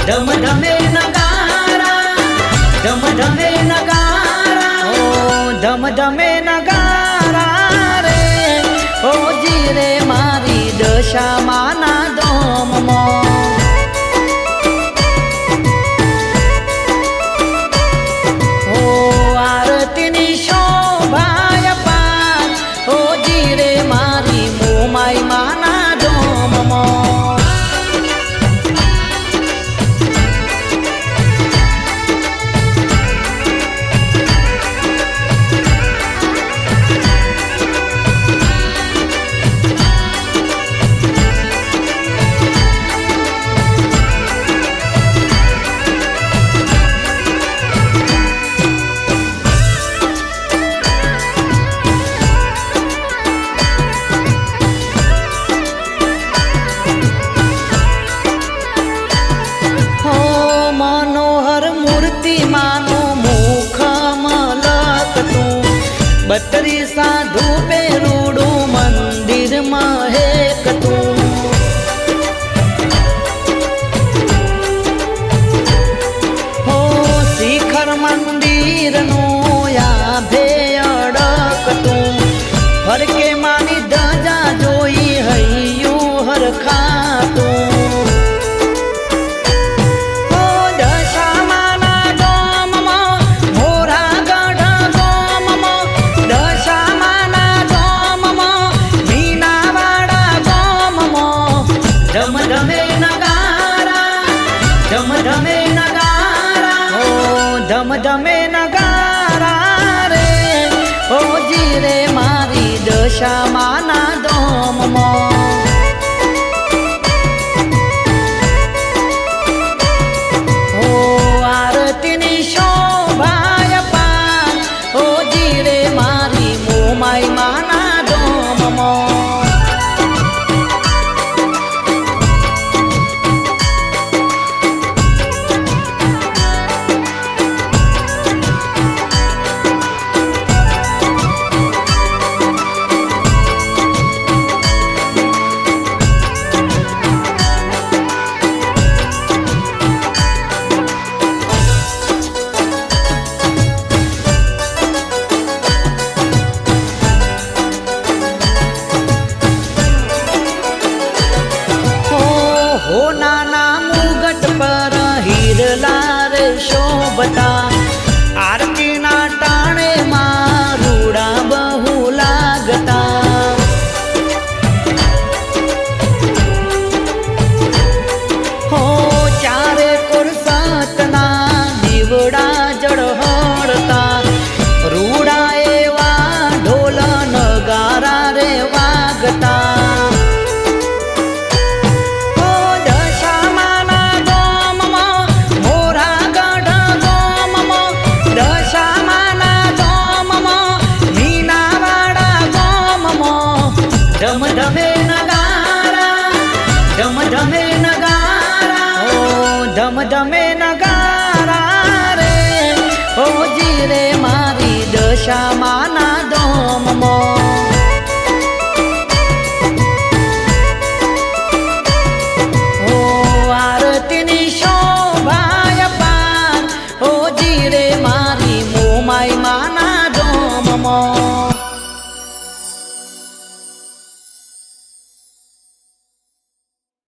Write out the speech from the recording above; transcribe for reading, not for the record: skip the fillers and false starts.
ધમ ધમે નગારા, ધમ ધમે નગારા, ઓ ધમ ધમે નગારા રે, ઓ જીરે મારી દશામાના ધોમમાં. બત્રી સાધુ પેરુડું મંદિરમાં હેકતું, હો શિખર મંદિરનું આભે અડકતું. ફરકે માની ધજા જોઈ હૈયું હરખાતું. ધમ ધમે નગારા, ધમ ધમે નગારા, ઓ ધમ ધમે નગારા રે, ઓ જીરે મારી દશામાના ધોમમાં. ઓ આરતીની શોભાય પાન, ઓ જીરે મારી મોમાઈ માના ધોમમાં. હો નાના મુગટ પર હીરલા રે શોભતા, આરતીના ટાણે માં રૂડા બહુ લાગતા. હો ચારે કુરસતના દીવડા જળહળતા, રૂડા એવા ઢોલ નગારા રે વાગતા. ધમ ધમે નગારા, ધમ ધમે નગારા, ઓ ધમ ધમે નગારા રે, ઓ જીરે મારી દશામાં